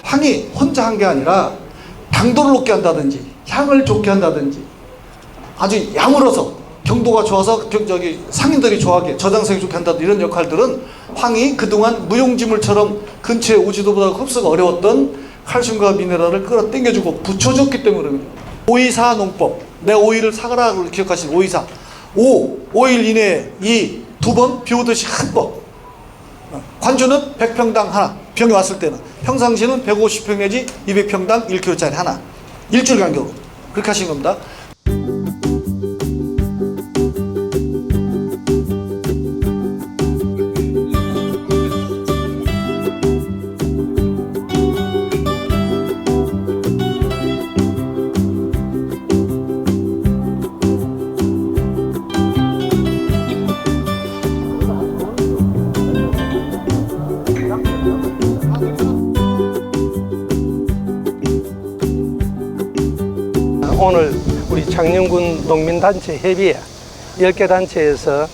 황이 혼자 한 게 아니라 당도를 높게 한다든지 향을 좋게 한다든지 아주 야물어서 경도가 좋아서 상인들이 좋아하게 저장성이 좋게 한다든지 이런 역할들은 황이 그동안 무용지물처럼 근처에 오지도 못하고 흡수가 어려웠던 칼슘과 미네랄을 끌어당겨주고 붙여줬기 때문에 오이사 농법, 내 오이를 사가라고 기억하신 오이사. 5일 이내에 이 2번 비 오듯이 한 번. 관주는 100평당 하나, 병이 왔을 때는. 평상시는 150평 내지 200평당 1kg짜리 하나. 일주일 간격으로. 그렇게 하신 겁니다. 오늘 우리 창녕군 농민단체 협의회 10개 단체에서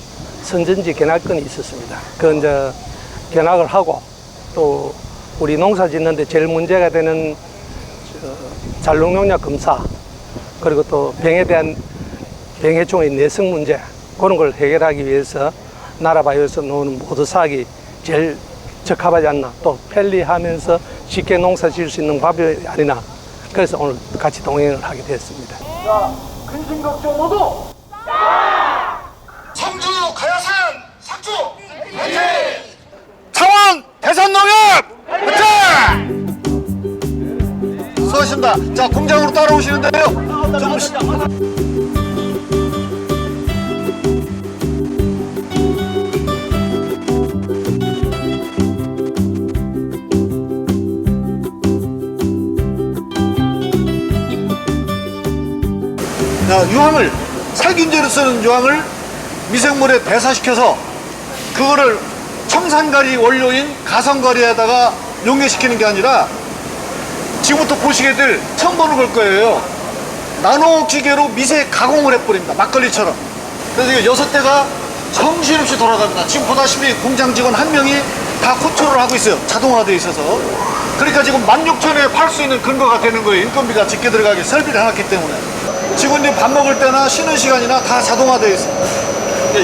선전지 견학건이 있었습니다. 그 이제 견학을 하고 또 우리 농사 짓는데 제일 문제가 되는 잔류농약 검사 그리고 또 병에 대한 병해충의 내성 문제 그런 걸 해결하기 위해서 나라바이오에서 나오는 모두사학이 제일 적합하지 않나 또 편리하면서 쉽게 농사 지을 수 있는 방법이 아니나 그래서 오늘 같이 동행을 하게 됐습니다. 자, 근심 걱정 모두 성주 가야산 삭주 화이팅! 창원 대산농협 화이팅! 수고하셨습니다. 자, 공장으로 따라오시는데요. 조금씩. 유황을 살균제로 쓰는 유황을 미생물에 배사시켜서 그거를 청산가리 원료인 가성가리에다가 용해시키는 게 아니라 지금부터 보시게 될 처음 보는 걸 거예요. 나노 기계로 미세 가공을 해버립니다. 막걸리처럼. 그래서 6대가 정신없이 돌아갑니다. 지금 보다시피 공장 직원 1명이 다 컨트롤을 하고 있어요. 자동화되어 있어서. 그러니까 지금 16,000원에 팔 수 있는 근거가 되는 거예요. 인건비가 적게 들어가게 설비를 해놨기 때문에. 직원들이 밥 먹을 때나 쉬는 시간이나 다 자동화되어 있습니다.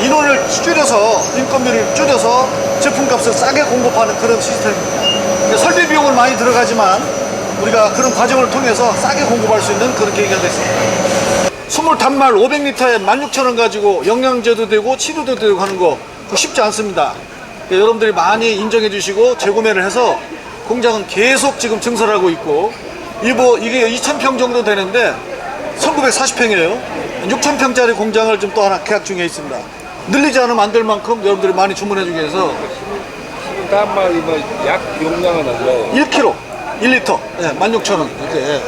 인원을 줄여서 인건비를 줄여서 제품값을 싸게 공급하는 그런 시스템입니다. 설비 비용은 많이 들어가지만 우리가 그런 과정을 통해서 싸게 공급할 수 있는 그런 계기가 됐습니다. 20단말 500리터에 16,000원 가지고 영양제도 되고 치료도 되고 하는 거 쉽지 않습니다. 여러분들이 많이 인정해 주시고 재구매를 해서 공장은 계속 지금 증설하고 있고 이게 2,000평 정도 되는데 1940평이에요. 6,000평짜리 공장을 좀 또 하나 계약 중에 있습니다. 늘리지 않으면 안 될 만큼 여러분들이 많이 주문해 주기 위해서 단말이 약 용량은 얼마예요? 1kg, 1리터, 16,000원 이렇게.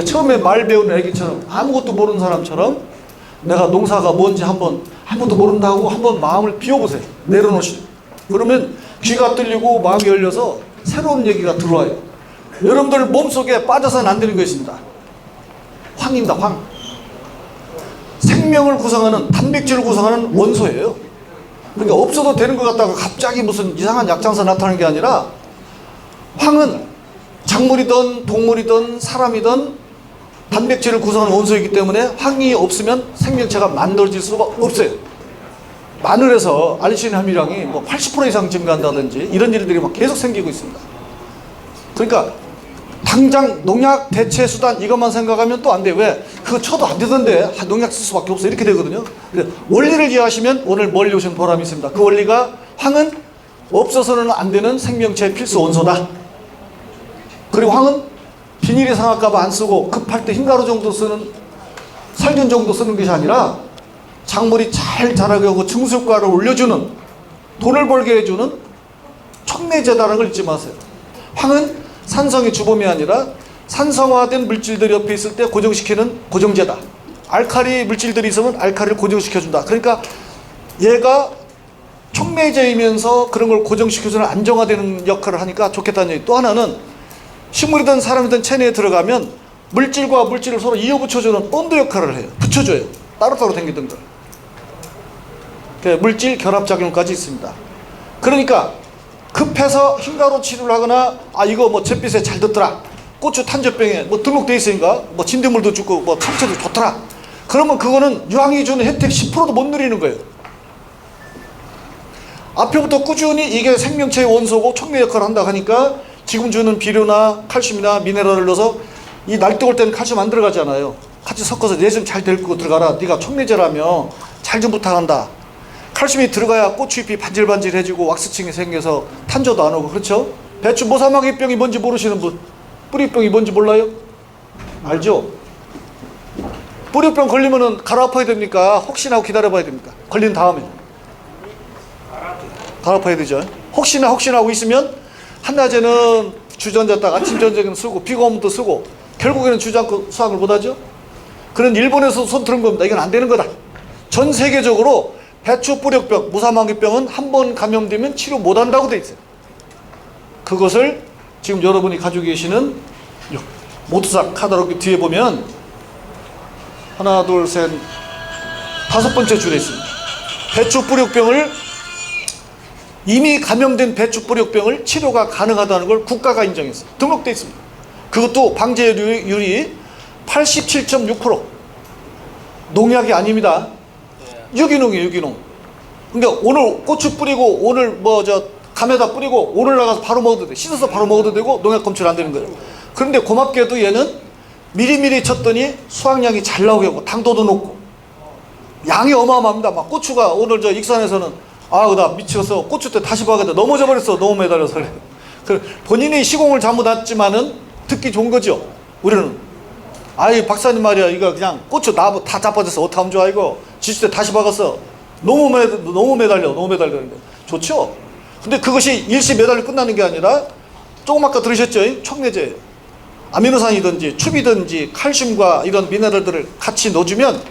처음에 말 배우는 애기처럼 아무것도 모르는 사람처럼 내가 농사가 뭔지 한번 아무것도 모른다고 한번 마음을 비워보세요. 내려놓으시죠. 그러면 귀가 뚫리고 마음이 열려서 새로운 얘기가 들어와요. 여러분들 몸속에 빠져서는 안 되는 거 있습니다. 황입니다. 황. 생명을 구성하는 단백질을 구성하는 원소예요. 그러니까 없어도 되는 것 같다가 갑자기 무슨 이상한 약장사 나타나는 게 아니라 황은 작물이든 동물이든 사람이든 단백질을 구성하는 원소이기 때문에 황이 없으면 생명체가 만들어질 수가 없어요. 마늘에서 알리신 함유량이 80% 이상 증가한다든지 이런 일들이 막 계속 생기고 있습니다. 그러니까 당장 농약 대체 수단 이것만 생각하면 또 안 돼요. 왜? 그거 쳐도 안 되던데 농약 쓸 수밖에 없어 이렇게 되거든요. 원리를 이해하시면 오늘 멀리 오신 보람이 있습니다. 그 원리가 황은 없어서는 안 되는 생명체의 필수 원소다. 그리고 황은 비닐이 상할까봐 안 쓰고 급할 때 흰가루 정도 쓰는 살균 정도 쓰는 것이 아니라 작물이 잘 자라게 하고 증수효과를 올려주는 돈을 벌게 해주는 촉매제다라는 걸 잊지 마세요. 황은 산성의 주범이 아니라 산성화된 물질들이 옆에 있을 때 고정시키는 고정제다. 알칼리 물질들이 있으면 알칼리를 고정시켜준다. 그러니까 얘가 촉매제이면서 그런 걸 고정시켜주는 안정화되는 역할을 하니까 좋겠다는 얘기. 또 하나는 식물이든 사람이든 체내에 들어가면 물질과 물질을 서로 이어붙여주는 본드 역할을 해요. 붙여줘요. 따로따로 당기던 걸. 물질 결합작용까지 있습니다. 그러니까 급해서 흰가루 치료를 하거나 이거 뭐 잿빛에 잘 듣더라, 고추 탄저병에 뭐 등록돼 있으니까 뭐 진딧물도 주고 뭐 참치도 좋더라, 그러면 그거는 유황이 주는 혜택 10%도 못 누리는 거예요. 앞에부터 꾸준히 이게 생명체의 원소고 촉매 역할을 한다 하니까 지금 주는 비료나 칼슘이나 미네랄을 넣어서 이 날 뜨거울 때는 칼슘 안 들어가잖아요. 같이 섞어서 내 좀 잘 데리고 들어가라, 네가 촉매제라며 잘 좀 부탁한다. 칼슘이 들어가야 고추잎이 반질반질해지고 왁스층이 생겨서 탄저도 안 오고. 그렇죠? 배추 모사마귀병이 뭔지 모르시는 분, 뿌리병이 뭔지 몰라요? 알죠? 뿌리병 걸리면은 갈아 아파야 됩니까? 혹시나 하고 기다려봐야 됩니까? 걸린 다음에 갈아 아파야 되죠. 혹시나 하고 있으면 한낮에는 주전자딱, 아침 저녁에는 쓰고, 비가 오면 또 쓰고, 결국에는 주저앉고 수확을 못하죠. 그런 일본에서 손 들은 겁니다. 이건 안 되는 거다. 전 세계적으로 배추 뿌력병, 무사마귀병은 한 번 감염되면 치료 못한다고 돼 있어요. 그것을 지금 여러분이 가지고 계시는 모두삭 카탈로그 뒤에 보면 하나, 둘, 셋, 5번째 줄에 있습니다. 배추 뿌력병을, 이미 감염된 배추 뿌력병을 치료가 가능하다는 걸 국가가 인정했어요. 등록돼 있습니다. 그것도 방제율이 87.6%. 농약이 아닙니다. 유기농이에요, 유기농. 그러니까 오늘 고추 뿌리고, 오늘 감에다 뿌리고, 오늘 나가서 바로 먹어도 돼. 씻어서 바로 먹어도 되고, 농약 검출 안 되는 거예요. 그런데 고맙게도 얘는 미리미리 쳤더니 수확량이 잘 나오게 하고, 당도도 높고, 양이 어마어마합니다. 막 고추가 오늘 익산에서는, 나 미치겠어. 고추 때 다시 봐야겠다. 넘어져 버렸어. 너무 매달려서. 본인이 시공을 잘못했지만은 듣기 좋은 거죠. 우리는. 박사님 말이야. 이거 그냥 고추 나무 다 자빠졌어. 어떡하면 좋아, 이거. 지출 때 다시 박았어. 너무 매달려. 좋죠? 근데 그것이 일시 매달려 끝나는 게 아니라, 조금 아까 들으셨죠? 촉매제. 아미노산이든지 춥이든지 칼슘과 이런 미네랄들을 같이 넣어주면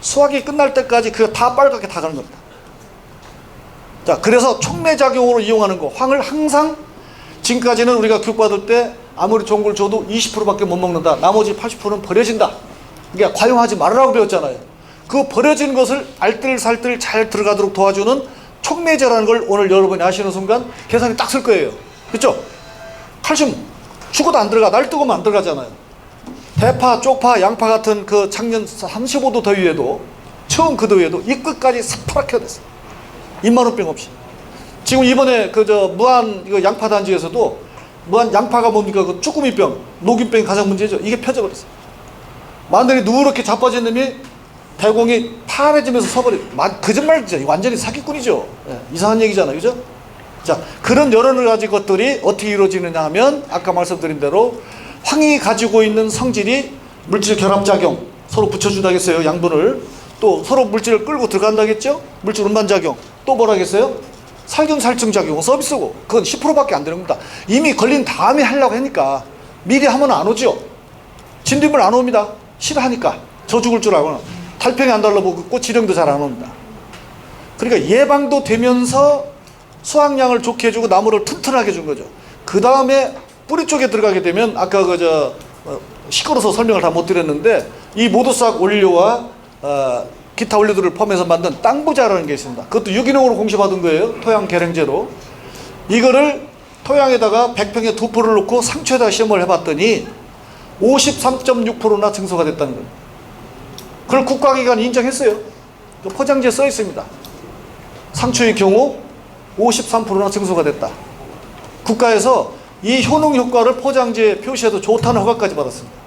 수확이 끝날 때까지 그거 다 빨갛게 다 가는 겁니다. 자, 그래서 촉매작용으로 이용하는 거, 황을 항상, 지금까지는 우리가 교육받을 때 아무리 좋은 걸 줘도 20%밖에 못 먹는다. 나머지 80%는 버려진다. 그러니까 과용하지 말으라고 배웠잖아요. 그 버려진 것을 알뜰살뜰 잘 들어가도록 도와주는 촉매제라는 걸 오늘 여러분이 아시는 순간 계산이 딱 쓸 거예요. 그렇죠? 칼슘 죽어도 안 들어가. 날 뜨거우면 안 들어가잖아요. 대파, 쪽파, 양파 같은 그 작년 35도 더위에도, 처음 그 더위에도 이 끝까지 새파랗게 됐어요. 입만원병 없이. 지금 이번에 무안 양파 단지에서도, 무안 양파가 뭡니까? 그 쭈꾸미병, 녹균병이 가장 문제죠. 이게 펴져버렸어요. 마늘이 누렇게 자빠진 놈이 대공이 파래지면서 서버려. 거짓말이죠. 완전히 사기꾼이죠. 이상한 얘기잖아요. 그죠? 자, 그런 여러 가지 것들이 어떻게 이루어지느냐 하면, 아까 말씀드린 대로 황이 가지고 있는 성질이 물질 결합작용, 서로 붙여준다겠어요. 양분을. 또 서로 물질을 끌고 들어간다겠죠. 물질 운반작용. 또 뭐라겠어요? 살균살증 작용, 서비스고. 그건 10%밖에 안 되는 겁니다. 이미 걸린 다음에 하려고 하니까. 미리 하면 안 오죠. 진딧물 안 옵니다. 싫어하니까. 저 죽을 줄 알고는. 달팽이 안 달라보고 지령도 잘 안 옵니다. 그러니까 예방도 되면서 수확량을 좋게 해주고 나무를 튼튼하게 해준 거죠. 그 다음에 뿌리 쪽에 들어가게 되면, 아까 시끄러워서 설명을 다 못 드렸는데, 이 모두싹 원료와 기타 원료들을 포함해서 만든 땅부자라는 게 있습니다. 그것도 유기농으로 공시받은 거예요. 토양 계량제로. 이거를 토양에다가 100평에 2%를 넣고 상추에다가 시험을 해봤더니 53.6%나 증소가 됐다는 거예요. 그걸 국가기관이 인정했어요. 포장지에 써 있습니다. 상추의 경우 53%나 증소가 됐다. 국가에서 이 효능 효과를 포장지에 표시해도 좋다는 허가까지 받았습니다.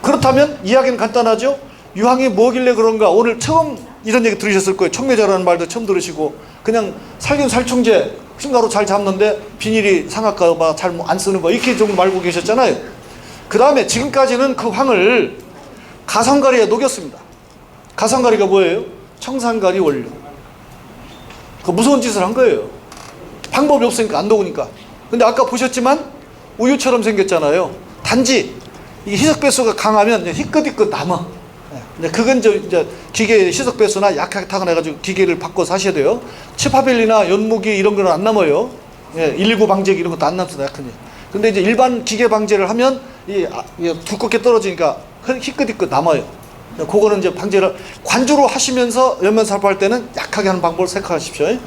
그렇다면 이야기는 간단하죠. 유황이 뭐길래 그런가. 오늘 처음 이런 얘기 들으셨을 거예요. 촉매제라는 말도 처음 들으시고, 그냥 살균살충제 흰가루 잘 잡는데 비닐이 상할까 봐 잘 안 쓰는 거, 이렇게 좀 알고 계셨잖아요. 그 다음에 지금까지는 그 황을 가성가리에 녹였습니다. 가성가리가 뭐예요? 청산가리 원료. 그 무서운 짓을 한 거예요. 방법이 없으니까, 안 녹으니까. 근데 아까 보셨지만 우유처럼 생겼잖아요. 단지 이게 희석 배수가 강하면 희끗희끗 남아. 그건 이제 기계 희석 배수나 약하게 타거나해가지고 기계를 바꿔서 하셔야 돼요. 치파빌리나 연무기 이런 거는 안 남아요. 119 방제기 이런 것도 안 남습니다. 약하니. 근데 이제 일반 기계 방제를 하면 이 두껍게 떨어지니까 희끗희끗 남아요. 그거는 이제 방제를 관주로 하시면서 연면살포할 때는 약하게 하는 방법을 생각하십시오.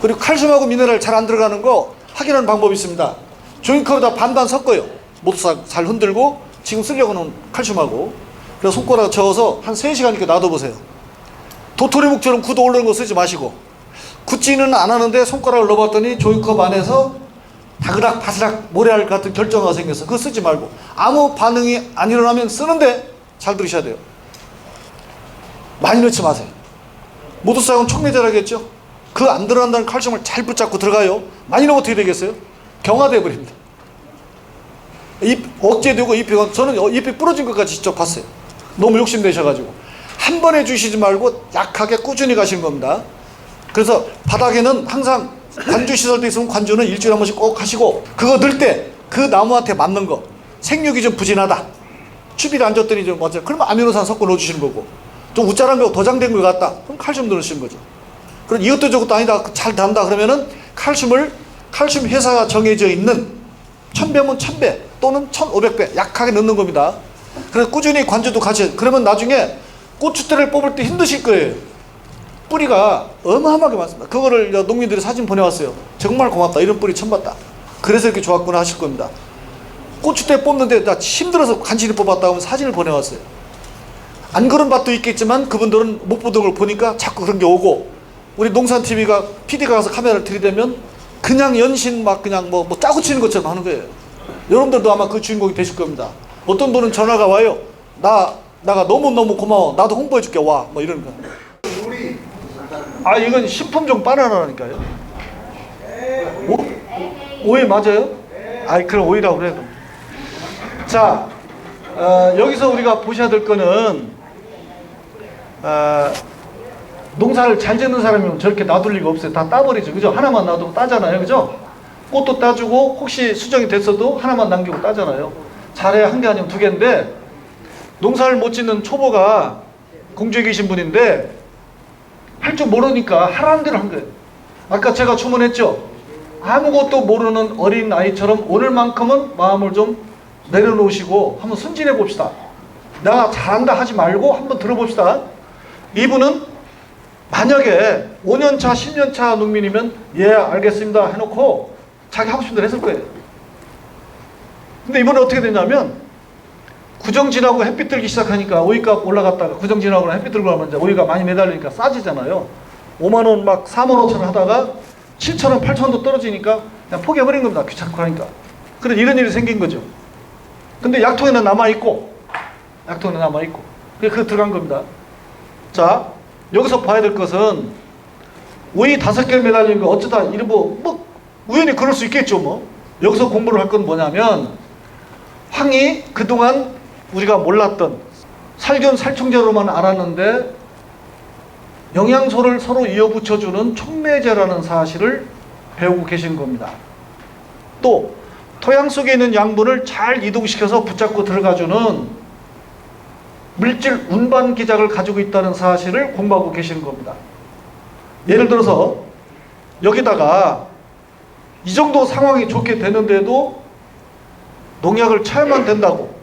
그리고 칼슘하고 미네랄 잘 안 들어가는 거 확인하는 방법이 있습니다. 조인컵에다 반반 섞어요. 모두 잘 흔들고 지금 쓰려고 하는 칼슘하고, 그래서 손가락 저어서 한 3시간 이렇게 놔둬보세요. 도토리묵처럼 굳어 오르는 거 쓰지 마시고, 굳지는 안 하는데 손가락을 넣어봤더니 조인컵 안에서 다그락 바스락 모래알 같은 결정화가 생겨서 그거 쓰지 말고, 아무 반응이 안 일어나면 쓰는데 잘 들으셔야 돼요. 많이 넣지 마세요. 모두 싹은 촉매제라겠죠. 그 안 들어간다는 칼슘을 잘 붙잡고 들어가요. 많이 넣으면 어떻게 되겠어요? 경화돼 버립니다. 잎 억제되고 저는 잎이 부러진 것까지 직접 봤어요. 너무 욕심내셔가지고. 한 번에 주시지 말고 약하게 꾸준히 가시는 겁니다. 그래서 바닥에는 항상 관주 시설도 있으면 관주는 일주일에 한 번씩 꼭 하시고, 그거 넣을 때 그 나무한테 맞는 거, 생육이 좀 부진하다, 추비를 안 줬더니 좀 맞아요. 그러면 아미노산 섞어 넣어주시는 거고, 좀 우짜란 거 도장된 것 같다, 그럼 칼슘 넣으시는 거죠. 그럼 이것도 저것도 아니다, 잘 단다 그러면은 칼슘 회사가 정해져 있는 1000배면 1000배 또는 1500배 약하게 넣는 겁니다. 그래서 꾸준히 관주도 같이. 그러면 나중에 고추대를 뽑을 때 힘드실 거예요. 뿌리가 어마어마하게 많습니다. 그거를 농민들이 사진 보내왔어요. 정말 고맙다, 이런 뿌리 처음 봤다, 그래서 이렇게 좋았구나 하실 겁니다. 고추대 뽑는데 나 힘들어서 간신히 뽑았다 하면 사진을 보내왔어요. 안 그런 밭도 있겠지만 그분들은 못 보던 걸 보니까 자꾸 그런 게 오고, 우리 농산TV가 PD가 가서 카메라를 들이대면 그냥 연신 막 그냥 뭐 짜고 치는 것처럼 하는 거예요. 여러분들도 아마 그 주인공이 되실 겁니다. 어떤 분은 전화가 와요. 나가 너무너무 고마워, 나도 홍보해줄게, 와, 뭐 이런 거. 이건 신품종 바나나라니까요. 오이 맞아요? 그럼 오이라고 그래요. 자, 여기서 우리가 보셔야 될 거는, 농사를 잘 짓는 사람이면 저렇게 놔둘 리가 없어요. 다 따버리죠, 그죠? 하나만 놔두고 따잖아요, 그죠? 꽃도 따주고, 혹시 수정이 됐어도 하나만 남기고 따잖아요. 잘해야 한 개 아니면 2개인데, 농사를 못 짓는 초보가 공주에 계신 분인데 할 줄 모르니까 하라는 대로 한 거예요. 아까 제가 주문했죠. 아무것도 모르는 어린 아이처럼 오늘만큼은 마음을 좀 내려놓으시고 한번 순진해 봅시다. 내가 잘한다 하지 말고 한번 들어봅시다. 이분은 만약에 5년차 10년차 농민이면 예 알겠습니다 해놓고 자기 하고 싶은 대로 했을 거예요. 근데 이번에 어떻게 됐냐면, 구정 지나고 햇빛 들기 시작하니까 오이값 올라갔다가 구정 지나고 햇빛 들고 하면 이제 오이가 많이 매달리니까 싸지잖아요. 5만원 막 4만 5천원 하다가 7천원 8천원도 떨어지니까 그냥 포기해버린 겁니다. 귀찮고 하니까. 그래 이런 일이 생긴 거죠. 근데 약통에는 남아있고 그게 들어간 겁니다. 자, 여기서 봐야 될 것은 오이 5개 매달리는 거 어쩌다 이런 뭐 우연히 그럴 수 있겠죠 뭐. 여기서 공부를 할 건 뭐냐면, 황이 그동안 우리가 몰랐던 살균 살충제로만 알았는데 영양소를 서로 이어붙여주는 촉매제라는 사실을 배우고 계신 겁니다. 또 토양 속에 있는 양분을 잘 이동시켜서 붙잡고 들어가주는 물질 운반 기작을 가지고 있다는 사실을 공부하고 계시는 겁니다. 예를 들어서 여기다가 이 정도 상황이 좋게 되는데도 농약을 쳐야만 된다고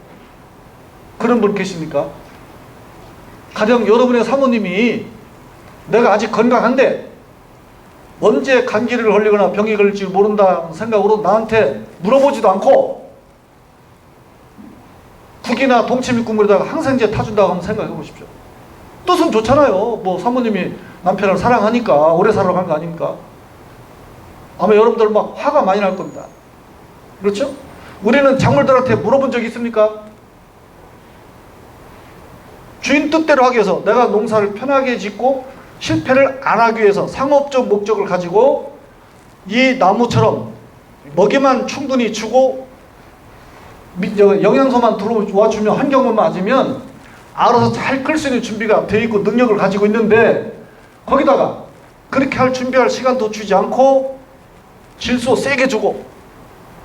그런 분 계십니까? 가령 여러분의 사모님이 내가 아직 건강한데 언제 감기를 걸리거나 병이 걸릴지 모른다는 생각으로 나한테 물어보지도 않고 국이나 동치미 국물에다가 항생제 타준다고 한번 생각해 보십시오. 뜻은 좋잖아요. 뭐 사모님이 남편을 사랑하니까 오래 살아고 한 거 아닙니까? 아마 여러분들 막 화가 많이 날 겁니다. 그렇죠? 우리는 작물들한테 물어본 적이 있습니까? 주인 뜻대로 하기 위해서, 내가 농사를 편하게 짓고 실패를 안 하기 위해서 상업적 목적을 가지고 이 나무처럼 먹이만 충분히 주고 영양소만 들어와 주면, 환경만 맞으면 알아서 잘 클 수 있는 준비가 되어 있고 능력을 가지고 있는데, 거기다가 그렇게 할 준비할 시간도 주지 않고 질소 세게 주고,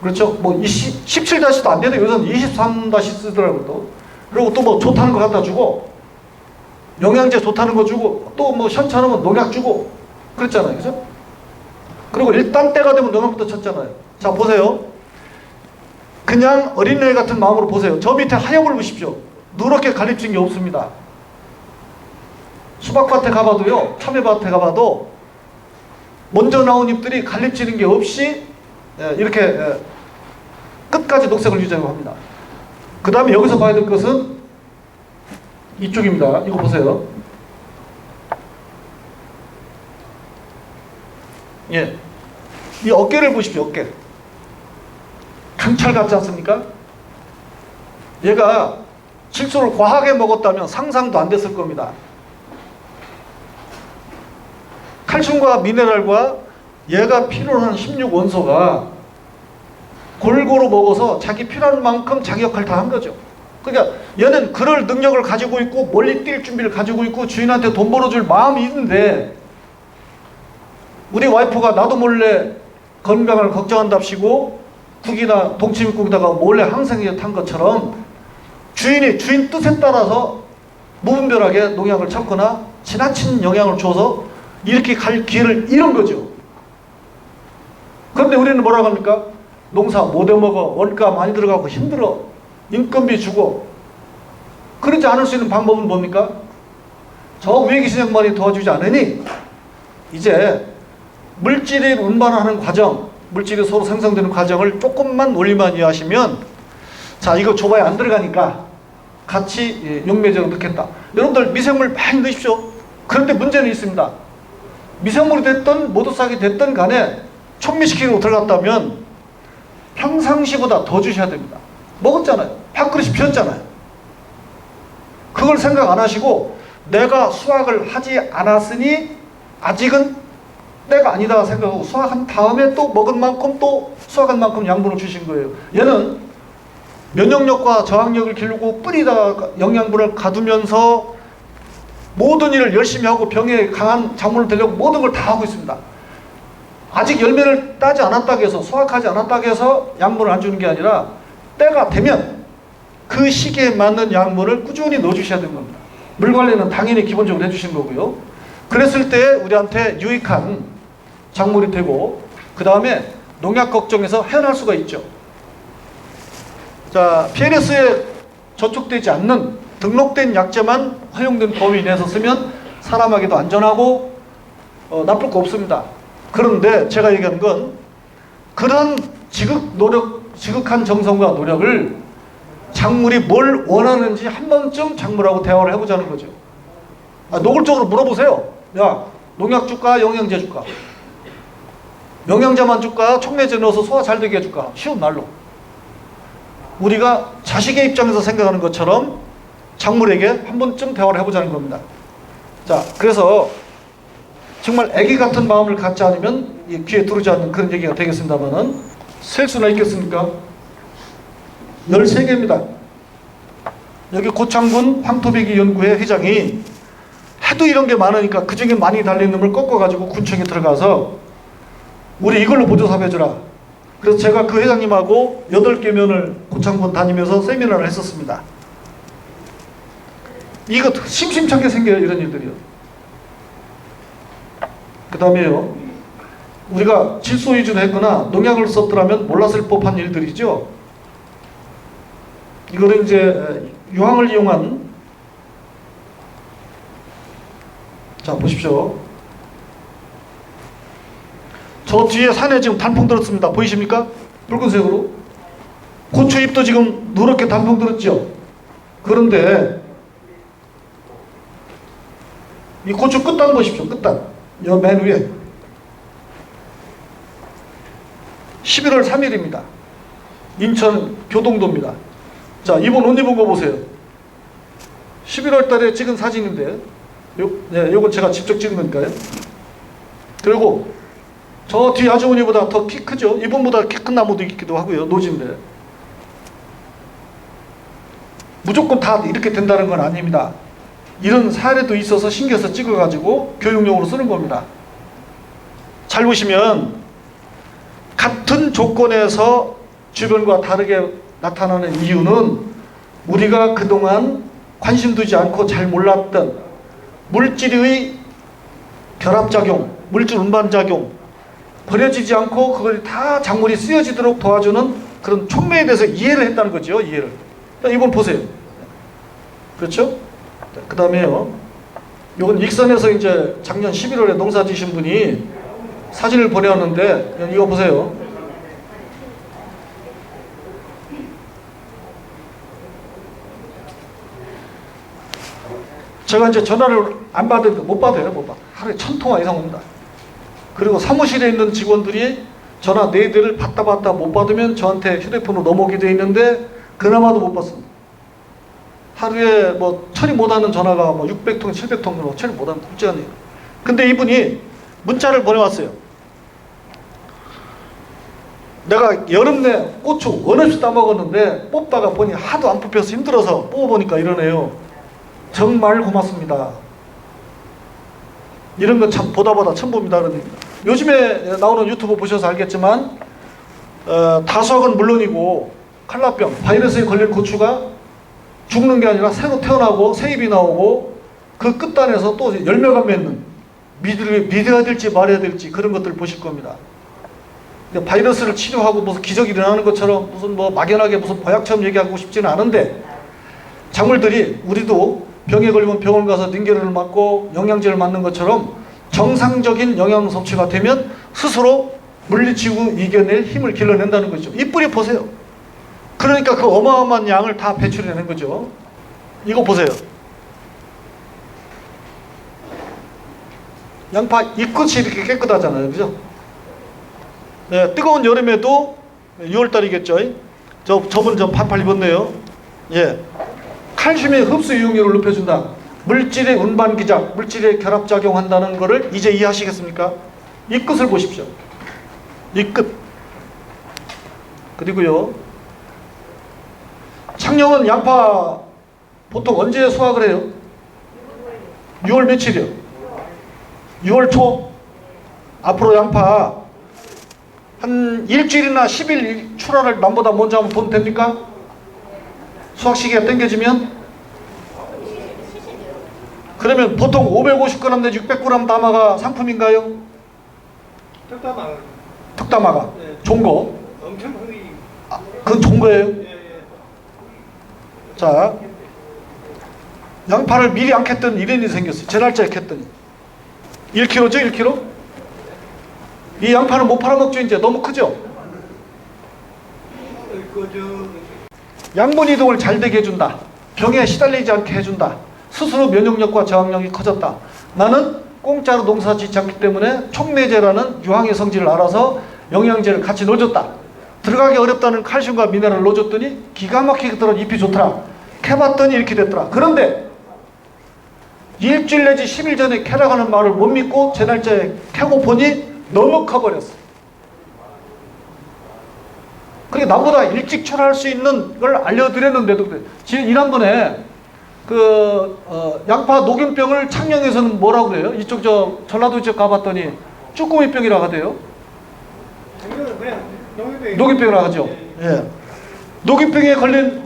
그렇죠? 뭐 17-도 안 되는데 요새는 23- 쓰더라고요. 또. 그리고 또 뭐 좋다는 거 갖다 주고, 영양제 좋다는 거 주고, 또 뭐 현찮으면 농약 주고 그랬잖아요. 그죠? 그리고 일단 때가 되면 농약부터 쳤잖아요. 자 보세요. 그냥 어린애 같은 마음으로 보세요. 저 밑에 하엽을 보십시오. 누렇게 갈립진 게 없습니다. 수박밭에 가봐도요, 참외밭에 가봐도 먼저 나온 잎들이 갈립지는 게 없이 이렇게 끝까지 녹색을 유지하고 합니다. 그 다음에 여기서 봐야 될 것은 이쪽입니다. 이거 보세요. 예, 이 어깨를 보십시오. 어깨 강철 같지 않습니까? 얘가 질소를 과하게 먹었다면 상상도 안 됐을 겁니다. 칼슘과 미네랄과 얘가 필요로 하는 16원소가 골고루 먹어서 자기 필요한 만큼 자기 역할을 다 한 거죠. 그러니까 얘는 그럴 능력을 가지고 있고 멀리 뛸 준비를 가지고 있고 주인한테 돈 벌어줄 마음이 있는데, 우리 와이프가 나도 몰래 건강을 걱정한답시고 국이나 동치미국에다가 몰래 항생제 탄 것처럼 주인이 주인 뜻에 따라서 무분별하게 농약을 쳤거나 지나친 영향을 줘서 이렇게 갈 기회를 잃은 거죠. 그런데 우리는 뭐라고 합니까? 농사 못 해먹어, 원가 많이 들어가고 힘들어, 인건비 주고. 그러지 않을 수 있는 방법은 뭡니까? 저 위에 계신 양반이 도와주지 않으니 이제 물질이 운반하는 과정, 물질이 서로 생성되는 과정을 조금만 원리만 이해하시면, 자, 이거 줘봐야 안 들어가니까 같이 용매제로 넣겠다. 여러분들 미생물 많이 넣으십시오. 그런데 문제는 있습니다. 미생물이 됐든 모두싹이 됐든 간에 촉미시키고 들어갔다면 평상시보다 더 주셔야 됩니다. 먹었잖아요. 밥그릇이 비었잖아요. 그걸 생각 안 하시고 내가 수확을 하지 않았으니 아직은 때가 아니다 생각하고 수확한 다음에 또 먹은 만큼 또 수확한 만큼 양분을 주신 거예요. 얘는 면역력과 저항력을 기르고 뿌리다가 영양분을 가두면서 모든 일을 열심히 하고 병에 강한 작물을 되려고 모든 걸 다 하고 있습니다. 아직 열매를 따지 않았다고 해서, 수확하지 않았다고 해서 양분을 안 주는 게 아니라 때가 되면 그 시기에 맞는 양분을 꾸준히 넣어주셔야 되는 겁니다. 물 관리는 당연히 기본적으로 해주신 거고요. 그랬을 때 우리한테 유익한 작물이 되고, 그 다음에 농약 걱정에서 헤어날 수가 있죠. 자, PLS에 저촉되지 않는 등록된 약재만 허용된 범위 내에서 쓰면 사람에게도 안전하고 나쁠 거 없습니다. 그런데 제가 얘기하는 건 그런 지극한 정성과 노력을 작물이 뭘 원하는지 한 번쯤 작물하고 대화를 해보자는 거죠. 노골적으로 물어보세요. 야, 농약 줄까? 영양제 줄까? 영양제만 줄까? 촉매제 넣어서 소화 잘 되게 해줄까? 쉬운 말로. 우리가 자식의 입장에서 생각하는 것처럼 작물에게 한 번쯤 대화를 해보자는 겁니다. 자, 그래서 정말 애기 같은 마음을 갖지 않으면 귀에 들어오지 않는 그런 얘기가 되겠습니다만은, 셀 수나 있겠습니까? 13개입니다. 여기 고창군 황토배기 연구회 회장이 하도 이런 게 많으니까 그 중에 많이 달린 놈을 꺾어가지고 군청에 들어가서 우리 이걸로 보조사업 해주라. 그래서 제가 그 회장님하고 8개면을 고창군 다니면서 세미나를 했었습니다. 이거 심심찮게 생겨요, 이런 일들이요. 그 다음에요, 우리가 질소 위주로 했거나 농약을 썼더라면 몰랐을 법한 일들이죠. 이거는 이제 유황을 이용한, 자 보십시오. 저 뒤에 산에 지금 단풍 들었습니다. 보이십니까? 붉은색으로. 고추잎도 지금 누렇게 단풍 들었죠. 그런데 이 고추 끝단 보십시오. 끝단. 여 맨 위에 11월 3일입니다. 인천 교동도입니다. 자, 이번 옷 입은 거 보세요. 11월 달에 찍은 사진인데, 요건 제가 직접 찍은 거니까요. 그리고 저 뒤 아주머니보다 더 키 크죠? 이분보다 키 큰 나무도 있기도 하고요. 노지인데. 무조건 다 이렇게 된다는 건 아닙니다. 이런 사례도 있어서 신기해서 찍어가지고 교육용으로 쓰는 겁니다. 잘 보시면 같은 조건에서 주변과 다르게 나타나는 이유는 우리가 그동안 관심 두지 않고 잘 몰랐던 물질의 결합작용, 물질 운반작용, 버려지지 않고 그걸 다 작물이 쓰여지도록 도와주는 그런 촉매에 대해서 이해를 했다는 거죠. 이해를. 이번 보세요. 그렇죠? 그 다음에요. 이건 익선에서 이제 작년 11월에 농사 지신 분이 사진을 보내왔는데 이거 보세요. 제가 이제 전화를 안 받으니까 못 받아요. 못 받아. 하루에 1000통화 이상 옵니다. 그리고 사무실에 있는 직원들이 전화 4대를 받다 못 받으면 저한테 휴대폰으로 넘어오게 돼 있는데 그나마도 못 받습니다. 하루에 뭐 처리 못하는 전화가 뭐 600통, 700통 처리 못하는 굵지가 않네요. 근데 이분이 문자를 보내왔어요. 내가 여름 내 고추 원 없이 따먹었는데 뽑다가 보니 하도 안 뽑혀서 힘들어서 뽑아보니까 이러네요. 정말 고맙습니다. 이런 건 참 보다 처음 봅니다. 그러니까. 요즘에 나오는 유튜브 보셔서 알겠지만 다수학은 물론이고 칼라병, 바이러스에 걸린 고추가 죽는 게 아니라 새로 태어나고 새잎이 나오고 그 끝단에서 또 열매가 맺는 믿어야 될지 말아야 될지 그런 것들을 보실 겁니다. 바이러스를 치료하고 무슨 기적이 일어나는 것처럼 무슨 뭐 막연하게 무슨 보약처럼 얘기하고 싶지는 않은데 작물들이 우리도 병에 걸리면 병원 가서 링겔을 맞고 영양제를 맞는 것처럼 정상적인 영양 섭취가 되면 스스로 물리치고 이겨낼 힘을 길러낸다는 거죠. 이 뿌리 보세요. 그러니까 그 어마어마한 양을 다 배출해낸 거죠. 이거 보세요. 양파 잎끝이 이렇게 깨끗하잖아요. 그죠? 네, 뜨거운 여름에도 6월달이겠죠. 저분 좀 반팔 입었네요. 예. 칼슘의 흡수 이용률을 높여준다. 물질의 운반 기작, 물질의 결합작용한다는 것을 이제 이해하시겠습니까? 이 끝을 보십시오. 이 끝. 그리고요. 창녕은 양파 보통 언제 수확을 해요? 6월 며칠이요? 6월 초. 앞으로 양파 한 일주일이나 10일 출하를 남보다 먼저 한번 보면 됩니까? 수확 시기가 당겨지면? 그러면 보통 550g 내지 600g 담아가 상품인가요? 턱담아. 턱담아가. 네. 좋은 거. 엄청 크기. 아, 그건 좋은 거예요? 예. 자, 양파를 미리 안 캤던 일인이 생겼어요. 제 날짜에 캤더니 1kg죠? 1kg? 이 양파는 못 팔아먹죠. 이제 너무 크죠? 양분 이동을 잘 되게 해준다. 병에 시달리지 않게 해준다. 스스로 면역력과 저항력이 커졌다. 나는 공짜로 농사 짓지 않기 때문에 촉매제라는 유황의 성질을 알아서 영양제를 같이 넣어줬다. 들어가기 어렵다는 칼슘과 미네랄을 넣어줬더니 기가 막히게 들어 잎이 좋더라. 캐봤더니 이렇게 됐더라. 그런데 일주일 내지 10일 전에 캐라가는 말을 못 믿고 제 날짜에 캐고 보니 너무 커버렸어. 그게 나보다 일찍 출하할 수 있는 걸 알려드렸는데도 그래. 지난번에 양파 녹균병을 창녕에서는 뭐라고 그래요? 이쪽 전라도 쪽 가봤더니 쭈꾸미병이라고 하대요. 녹균병이라고 하죠. 예. 녹균병에 걸린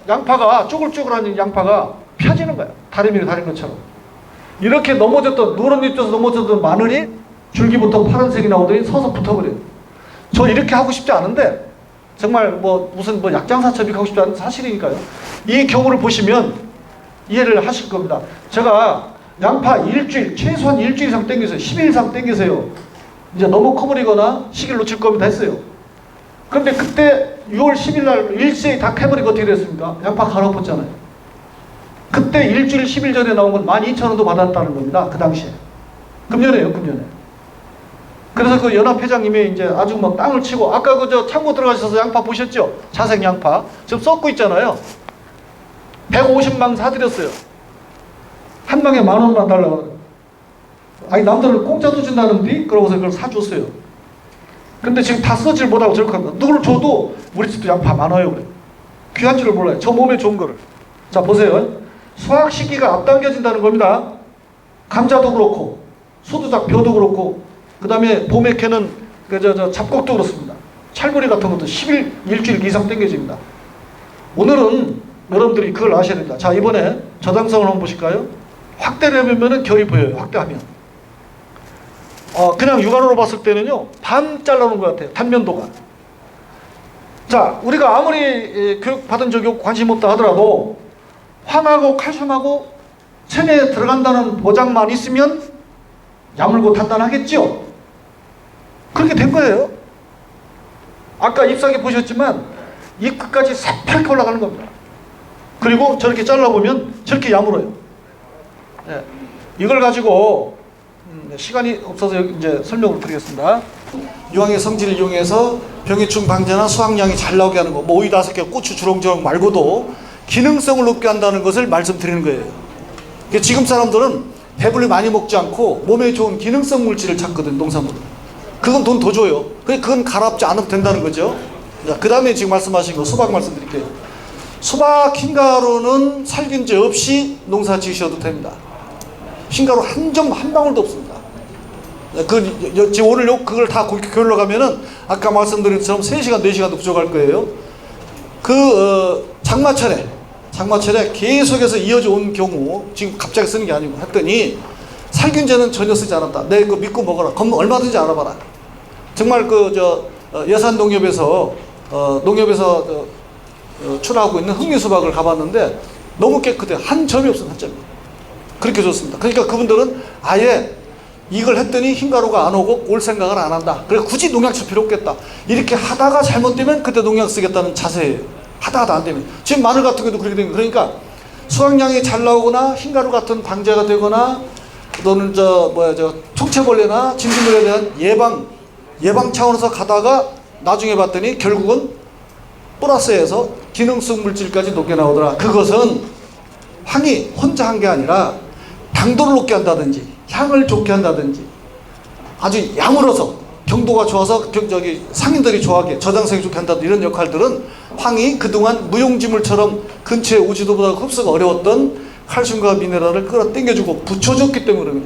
양파가 쭈글쭈글한 양파가 펴지는 거야. 다리미를 다린 것처럼. 이렇게 넘어졌던 누런 잎에서 넘어졌던 마늘이 줄기부터 파란색이 나오더니 서서 붙어버려요. 저 이렇게 하고 싶지 않은데 정말 무슨 약장사처럼 하고 싶지 않은 사실이니까요. 이 경우를 보시면 이해를 하실 겁니다. 제가 양파 최소한 일주일 이상 땡기세요. 10일 이상 땡기세요. 이제 너무 커버리거나 시기를 놓칠 겁니다 했어요. 그런데 그때 6월 10일 날 일제히 다 캐버리고 어떻게 됐습니까? 양파 갈아엎었잖아요. 그때 일주일 10일 전에 나온 건 12,000원도 받았다는 겁니다. 그 당시에. 금년에요, 금년에. 그래서 그 연합회장님이 이제 아주 막 땅을 치고, 아까 창고 들어가셔서 양파 보셨죠? 자색 양파. 지금 썩고 있잖아요. 150망 사드렸어요. 한 망에 10,000원만 달라고. 아니, 남들은 공짜도 준다는데? 그러고서 그걸 사줬어요. 근데 지금 다 쓰질 못하고 저렇게 합니다. 누구를 줘도 우리 집도 양파 많아요. 그래. 귀한 줄을 몰라요. 저 몸에 좋은 거를. 자, 보세요. 수확 시기가 앞당겨진다는 겁니다. 감자도 그렇고, 소두작 벼도 그렇고, 그 다음에 봄에 캐는 잡곡도 그렇습니다. 찰보리 같은 것도 10일, 일주일 이상 당겨집니다. 오늘은 여러분들이 그걸 아셔야 됩니다. 자, 이번에 저당성을 한번 보실까요? 확대를 해보면 결이 보여요. 확대하면. 그냥 육안으로 봤을 때는요, 반 잘라놓은 것 같아요. 단면도가. 자, 우리가 아무리 교육받은 적이 없고 관심 없다 하더라도 황하고 칼슘하고 체내에 들어간다는 보장만 있으면 야물고 단단하겠죠? 그렇게 된 거예요. 아까 잎사귀 보셨지만 잎 끝까지 새파랗게 올라가는 겁니다. 그리고 저렇게 잘라보면 저렇게 야물어요. 네. 이걸 가지고 시간이 없어서 이제 설명을 드리겠습니다. 유황의 성질을 이용해서 병해충 방제나 수확량이 잘 나오게 하는 거, 뭐 오이 5개, 고추 주렁주렁 말고도 기능성을 높게 한다는 것을 말씀드리는 거예요. 그러니까 지금 사람들은 배불리 많이 먹지 않고 몸에 좋은 기능성 물질을 찾거든, 농산물은. 그건 돈 더 줘요. 그건 가랍지 않아도 된다는 거죠. 그 다음에 지금 말씀하신 거 수박 말씀드릴게요. 수박 흰가루는 살균제 없이 농사 지으셔도 됩니다. 흰가루 한 방울도 없습니다. 지금 오늘 그걸 다 교일러 가면은 아까 말씀드린 것처럼 3시간, 4시간도 부족할 거예요. 장마철에 계속해서 이어져 온 경우, 지금 갑자기 쓰는 게 아니고 했더니 살균제는 전혀 쓰지 않았다. 내 이거 믿고 먹어라. 얼마든지 알아봐라. 정말 예산 농협에서 출하하고 있는 흑미수박을 가봤는데 너무 깨끗해요. 한 점이 없어요. 한 점이. 그렇게 좋습니다. 그러니까 그분들은 아예 이걸 했더니 흰가루가 안 오고 올 생각을 안 한다. 그래 굳이 농약 칠 필요 없겠다. 이렇게 하다가 잘못되면 그때 농약 쓰겠다는 자세예요. 하다가 안 되면. 지금 마늘 같은 경우도 그렇게 되는 거예요. 그러니까 수확량이 잘 나오거나 흰가루 같은 방제가 되거나 또는 총체벌레나 진균물에 대한 예방 차원에서 가다가 나중에 봤더니 결국은 플러스에서 기능성 물질까지 높게 나오더라. 그것은 황이 혼자 한 게 아니라 당도를 높게 한다든지 향을 좋게 한다든지 아주 야물어서 경도가 좋아서 상인들이 좋아하게 저장성이 좋게 한다든지 이런 역할들은 황이 그동안 무용지물처럼 근처에 오지도 못하고 흡수가 어려웠던 칼슘과 미네랄을 끌어당겨주고 붙여줬기 때문에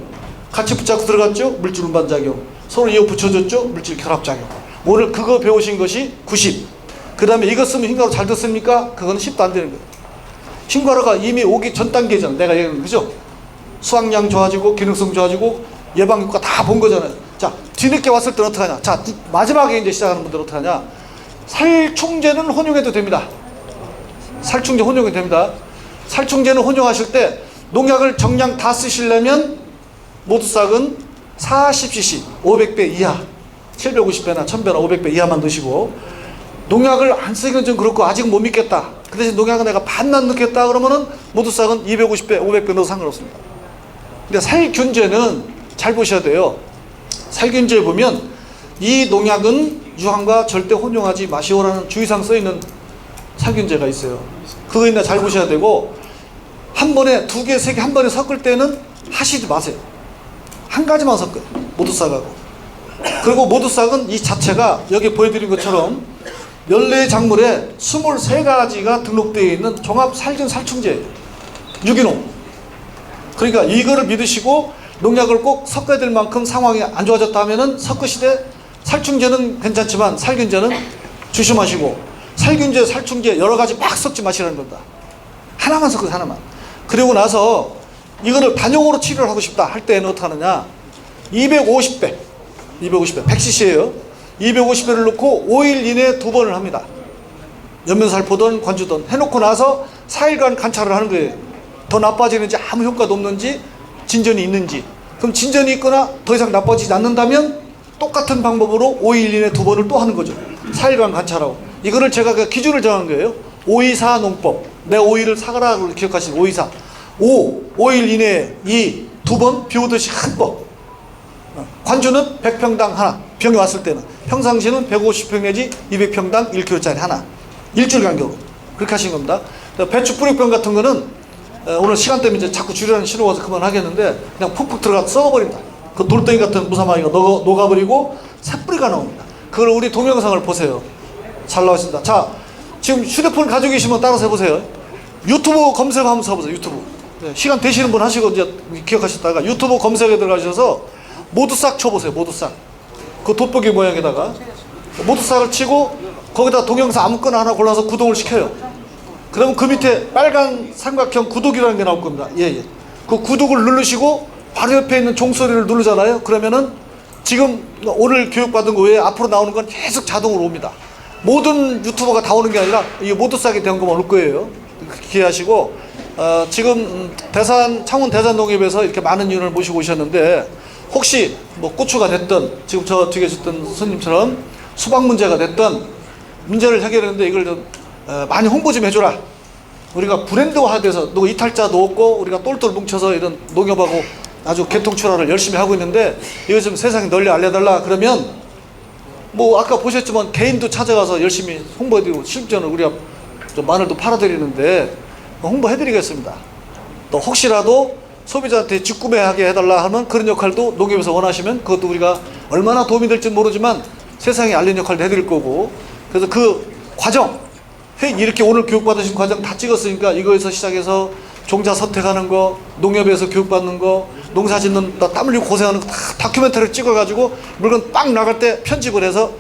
같이 붙잡고 들어갔죠? 물질 운반작용. 서로 이어 붙여줬죠? 물질 결합작용. 오늘 그거 배우신 것이 90. 그 다음에 이거 쓰면 흰가루 잘 됐습니까? 그건 10도 안 되는 거예요. 흰가루가 이미 오기 전 단계잖아. 내가 얘기한 거, 그죠? 수확량 좋아지고 기능성 좋아지고 예방 효과 다 본 거잖아요. 자, 뒤늦게 왔을 때는 어떡하냐? 자, 마지막에 이제 시작하는 분들은 어떡하냐? 살충제는 혼용해도 됩니다. 살충제 혼용해도 됩니다. 살충제는 혼용하실 때 농약을 정량 다 쓰시려면 모두싹은 40cc 500배 이하 750배나 1000배나 500배 이하만 넣으시고 농약을 안 쓰기는 좀 그렇고 아직 못 믿겠다. 그 대신 농약은 내가 반만 넣겠다 그러면은 모두싹은 250배 500배 넣어도 상관없습니다. 근데 살균제는 잘 보셔야 돼요. 살균제에 보면 이 농약은 유황과 절대 혼용하지 마시오라는 주의사항 써있는 살균제가 있어요. 그거 있나 잘 보셔야 되고 한 번에 2개, 3개 한 번에 섞을 때는 하시지 마세요. 한 가지만 섞어요. 모두싹하고. 그리고 모두싹은 이 자체가 여기 보여드린 것처럼 14작물에 23가지가 등록되어 있는 종합 살균 살충제예요. 유기농. 그러니까 이거를 믿으시고 농약을 꼭 섞어야 될 만큼 상황이 안 좋아졌다 하면은 섞으시되 살충제는 괜찮지만 살균제는 조심하시고 살균제, 살충제 여러 가지 막 섞지 마시라는 겁니다. 하나만 섞어요, 하나만. 그리고 나서 이거를 단용으로 치료를 하고 싶다 할 때는 어떻게 하느냐? 250배, 100cc예요. 250배를 넣고 5일 이내에 2번을 합니다. 연면살포든 관주든 해놓고 나서 4일간 관찰을 하는 거예요. 더 나빠지는지 아무 효과도 없는지 진전이 있는지. 그럼 진전이 있거나 더 이상 나빠지지 않는다면 똑같은 방법으로 5일 이내에 2번을 또 하는 거죠. 4일간 관찰하고. 이거를 제가 그 기준을 정한 거예요. 524 농법. 내 5일을 사가라고 기억하시는 524. 5일 이내에 2번 비 오듯이 한 번. 관주는 100평당 하나. 병이 왔을 때는. 평상시는 150평 내지 200평당 1kg짜리 하나. 일주일 간격으로. 그렇게 하신 겁니다. 배추 뿌리병 같은 거는 오늘 시간 때문에 이제 자꾸 줄이라는 신호 와서 그만하겠는데 그냥 푹푹 들어가서 썩어버린다. 그 돌덩이 같은 무사마귀가 녹아버리고 새뿌리가 나옵니다. 그걸 우리 동영상을 보세요. 잘 나와 있습니다. 자, 지금 휴대폰 가지고 계시면 따라서 해보세요. 유튜브 검색하면서 해보세요. 유튜브. 네, 시간 되시는 분 하시고 이제 기억하셨다가 유튜브 검색에 들어가셔서 모두싹 쳐보세요. 모두싹. 그 돋보기 모양에다가 모두싹을 치고 거기다 동영상 아무거나 하나 골라서 구독을 시켜요. 그러면 그 밑에 빨간 삼각형 구독이라는 게 나올 겁니다. 예. 그 구독을 누르시고 바로 옆에 있는 종소리를 누르잖아요. 그러면은 지금 오늘 교육받은 거 외에 앞으로 나오는 건 계속 자동으로 옵니다. 모든 유튜버가 다 오는 게 아니라 이 모두싹에 대한거만 올 거예요. 기대하시고 지금 창원 대산농협에서 이렇게 많은 인원을 모시고 오셨는데 혹시 뭐 고추가 됐든 지금 저 뒤에 계셨던 손님처럼 수박 문제가 됐든 문제를 해결했는데 이걸 좀 많이 홍보 좀 해줘라. 우리가 브랜드화돼서 누구 이탈자도 없고 우리가 똘똘 뭉쳐서 이런 농협하고 아주 개통출하를 열심히 하고 있는데 이거 좀 세상에 널리 알려달라. 그러면 뭐 아까 보셨지만 개인도 찾아가서 열심히 홍보해드리고 실제로 우리가 좀 마늘도 팔아드리는데 홍보해드리겠습니다. 또 혹시라도 소비자한테 직구매하게 해달라 하면 그런 역할도 농협에서 원하시면 그것도 우리가 얼마나 도움이 될지 모르지만 세상에 알리는 역할도 해드릴 거고 그래서 그 과정 이렇게 오늘 교육받으신 과정 다 찍었으니까 이거에서 시작해서 종자 선택하는 거, 농협에서 교육받는 거, 농사 짓는 땀 흘리고 고생하는 거 다 다큐멘터리를 찍어가지고 물건 빵 나갈 때 편집을 해서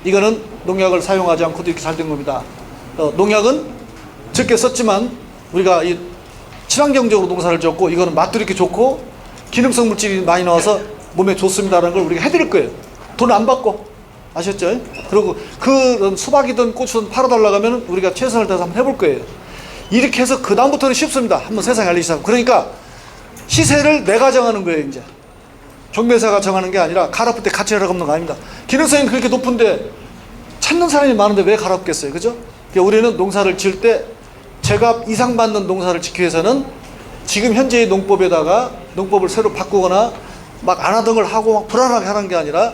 이거는 농약을 사용하지 않고도 이렇게 잘 된 겁니다. 농약은 적게 썼지만 우리가 이 친환경적으로 농사를 짓고 이거는 맛도 이렇게 좋고 기능성 물질이 많이 나와서 몸에 좋습니다라는 걸 우리가 해드릴 거예요. 돈 안 받고. 아셨죠? 그리고 그 수박이든 고추든 팔아달라고 하면 우리가 최선을 다해서 한번 해볼 거예요. 이렇게 해서 그 다음부터는 쉽습니다. 한번 세상에 알리기 시작하고. 그러니까 시세를 내가 정하는 거예요. 이제 종매사가 정하는 게 아니라 갈아엎을 때 같이 하라고 하는 거 아닙니다. 기능성이 그렇게 높은데 찾는 사람이 많은데 왜 갈아엎겠어요? 그죠? 그러니까 우리는 농사를 지을 때 제값 이상 받는 농사를 짓기 위해서는 지금 현재의 농법에다가 농법을 새로 바꾸거나 막 안 하던 걸 하고 막 불안하게 하는 게 아니라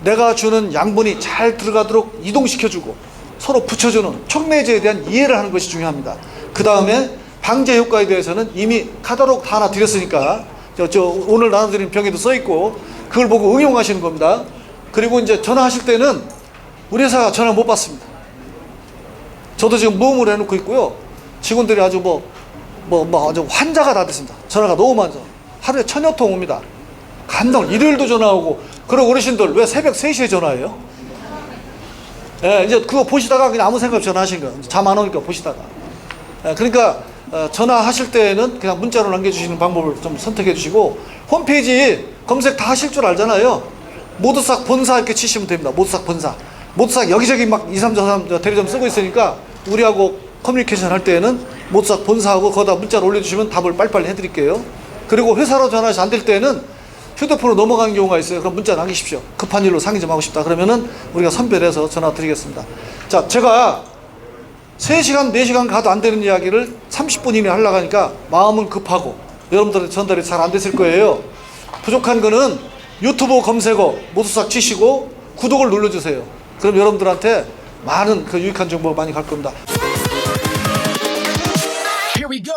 내가 주는 양분이 잘 들어가도록 이동시켜주고 서로 붙여주는 촉매제에 대한 이해를 하는 것이 중요합니다. 그 다음에 방제 효과에 대해서는 이미 카탈로그 다 하나 드렸으니까 저 오늘 나눠드린 병에도 써있고 그걸 보고 응용하시는 겁니다. 그리고 이제 전화하실 때는 우리 회사가 전화 못 받습니다. 저도 지금 모험을 해놓고 있고요. 직원들이 아주 아주 환자가 다 됐습니다. 전화가 너무 많아서 하루에 1000여 통 옵니다. 감동 일요일도 전화 오고. 그리고 어르신들 왜 새벽 3시에 전화해요? 예, 이제 그거 보시다가 그냥 아무 생각 없이 전화하신 거예요. 잠 안 오니까 보시다가. 예, 그러니까 전화하실 때는 그냥 문자로 남겨주시는 방법을 좀 선택해 주시고 홈페이지 검색 다 하실 줄 알잖아요. 모두싹 본사 이렇게 치시면 됩니다. 모두싹 본사. 모두싹 여기저기 막 2, 3, 4, 3 대리점 쓰고 있으니까 우리하고 커뮤니케이션 할 때는 모두싹 본사하고 거기다 문자를 올려주시면 답을 빨리빨리 해드릴게요. 그리고 회사로 전화해서 안 될 때는 휴대폰으로 넘어가는 경우가 있어요. 그럼 문자 남기십시오. 급한 일로 상의 좀 하고 싶다. 그러면은 우리가 선별해서 전화 드리겠습니다. 자, 제가 3시간, 4시간 가도 안 되는 이야기를 30분 이내에 하려고 하니까 마음은 급하고 여러분들한테 전달이 잘 안 됐을 거예요. 부족한 거는 유튜브 검색어 모두싹 치시고 구독을 눌러주세요. 그럼 여러분들한테 많은 그 유익한 정보가 많이 갈 겁니다. Here we go.